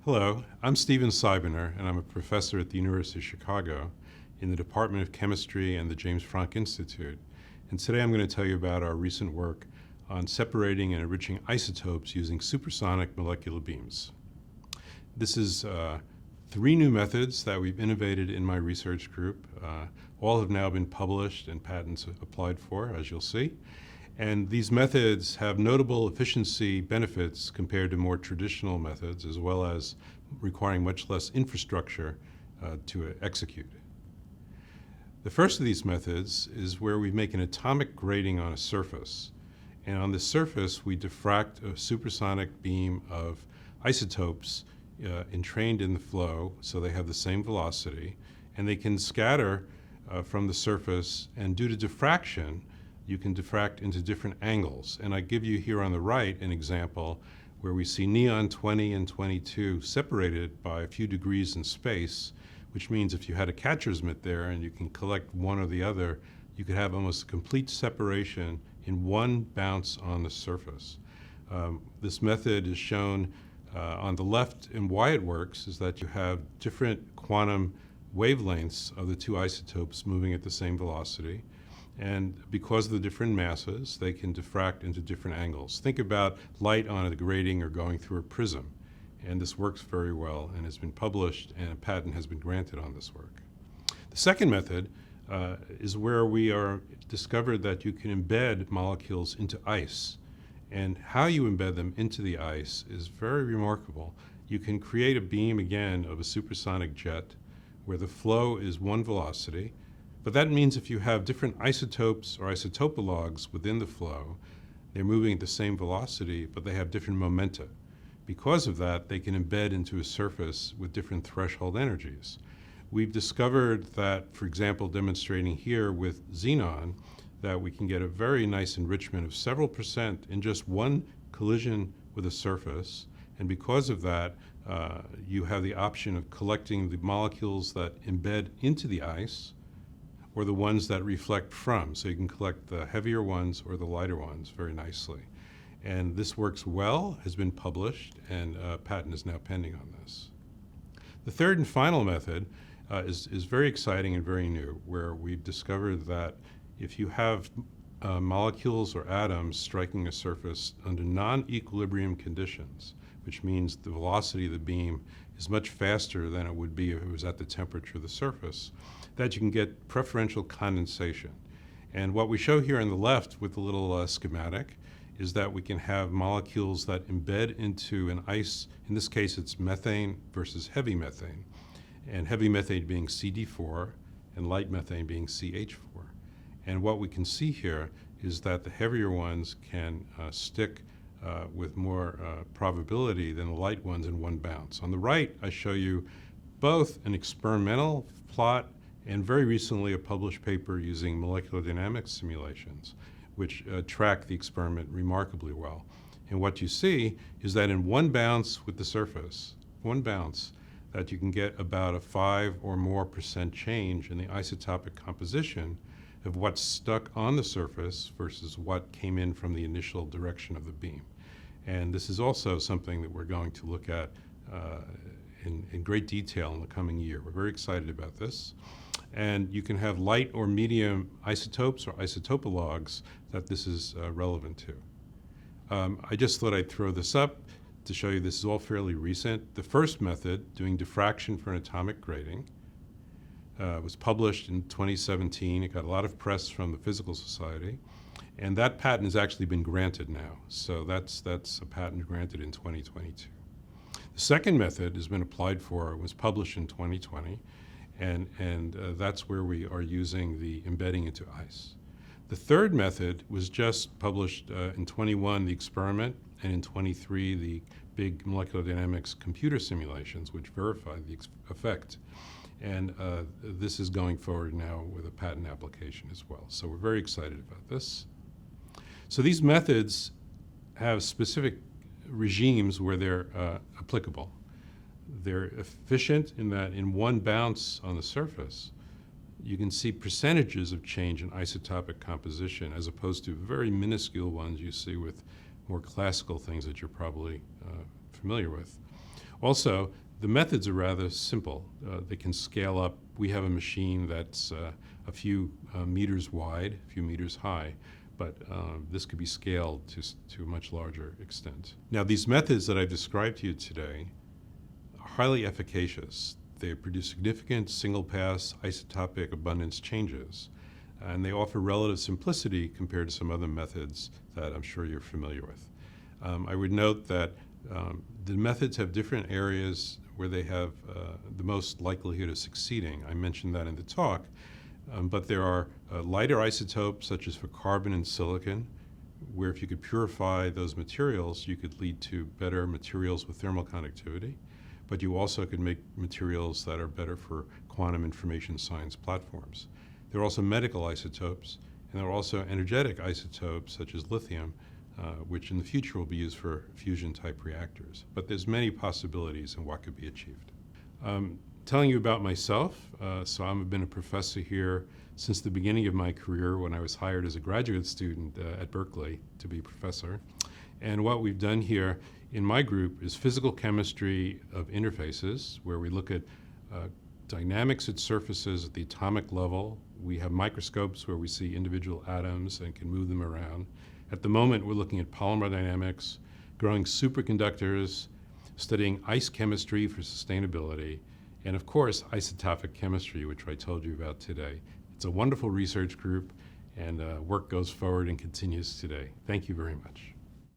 Hello, I'm Stephen Sibener, and I'm a professor at the University of Chicago in the Department of Chemistry and the James Franck Institute. And today I'm going to tell you about our recent work on separating and enriching isotopes using supersonic molecular beams. This is three new methods that we've innovated in my research group. All have now been published and patents applied for, as you'll see. And these methods have notable efficiency benefits compared to more traditional methods, as well as requiring much less infrastructure to execute. The first of these methods is where we make an atomic grating on a surface. And on this surface, we diffract a supersonic beam of isotopes entrained in the flow, so they have the same velocity, and they can scatter from the surface, and due to diffraction, you can diffract into different angles. And I give you here on the right an example where we see neon 20 and 22 separated by a few degrees in space, which means if you had a catcher's mitt there and you can collect one or the other, you could have almost a complete separation in one bounce on the surface. This method is shown on the left, and why it works is that you have different quantum wavelengths of the two isotopes moving at the same velocity. And because of the different masses, they can diffract into different angles. Think about light on a grating or going through a prism. And this works very well and has been published, and a patent has been granted on this work. The second method is where we discovered that you can embed molecules into ice. And how you embed them into the ice is very remarkable. You can create a beam, again, of a supersonic jet where the flow is one velocity. But that means if you have different isotopes or isotopologues within the flow, they're moving at the same velocity, but they have different momenta. Because of that, they can embed into a surface with different threshold energies. We've discovered that, for example, demonstrating here with xenon, that we can get a very nice enrichment of several percent in just one collision with a surface. And because of that, you have the option of collecting the molecules that embed into the ice, or the ones that reflect from. So you can collect the heavier ones or the lighter ones very nicely. And this works well, has been published, and a patent is now pending on this. The third and final method is very exciting and very new, where we've discovered that if you have molecules or atoms striking a surface under non-equilibrium conditions, which means the velocity of the beam is much faster than it would be if it was at the temperature of the surface, that you can get preferential condensation. And what we show here on the left with the little schematic is that we can have molecules that embed into an ice. In this case, it's methane versus heavy methane, and heavy methane being CD4 and light methane being CH4. And what we can see here is that the heavier ones can stick with more probability than the light ones in one bounce. On the right, I show you both an experimental plot and very recently a published paper using molecular dynamics simulations, which track the experiment remarkably well. And what you see is that in one bounce with the surface, one bounce, that you can get about a 5% or more change in the isotopic composition of what's stuck on the surface versus what came in from the initial direction of the beam. And this is also something that we're going to look at in great detail in the coming year. We're very excited about this. And you can have light or medium isotopes or isotopologues that this is relevant to. I just thought I'd throw this up to show you this is all fairly recent. The first method, doing diffraction for an atomic grating, was published in 2017. It got a lot of press from the Physical Society. And that patent has actually been granted now. So that's a patent granted in 2022. The second method has been applied for, was published in 2020. And that's where we are using the embedding into ice. The third method was just published in 21, the experiment, and in 23, the big molecular dynamics computer simulations, which verify the effect. And this is going forward now with a patent application as well. So we're very excited about this. So these methods have specific regimes where they're applicable. They're efficient in that in one bounce on the surface, you can see percentages of change in isotopic composition as opposed to very minuscule ones you see with more classical things that you're probably familiar with. Also, the methods are rather simple. They can scale up. We have a machine that's a few meters wide, a few meters high, but this could be scaled to a much larger extent. Now, these methods that I've described to you today are highly efficacious. They produce significant single-pass isotopic abundance changes, and they offer relative simplicity compared to some other methods that I'm sure you're familiar with. I would note that the methods have different areas where they have the most likelihood of succeeding. I mentioned that in the talk, but there are lighter isotopes, such as for carbon and silicon, where if you could purify those materials, you could lead to better materials with thermal conductivity. But you also could make materials that are better for quantum information science platforms. There are also medical isotopes, and there are also energetic isotopes, such as lithium, which in the future will be used for fusion-type reactors. But there's many possibilities in what could be achieved. Telling you about myself, so I've been a professor here since the beginning of my career when I was hired as a graduate student at Berkeley to be a professor. And what we've done here in my group is physical chemistry of interfaces, where we look at dynamics at surfaces at the atomic level. We have microscopes where we see individual atoms and can move them around. At the moment, we're looking at polymer dynamics, growing superconductors, studying ice chemistry for sustainability, and of course, isotopic chemistry, which I told you about today. It's a wonderful research group, and work goes forward and continues today. Thank you very much.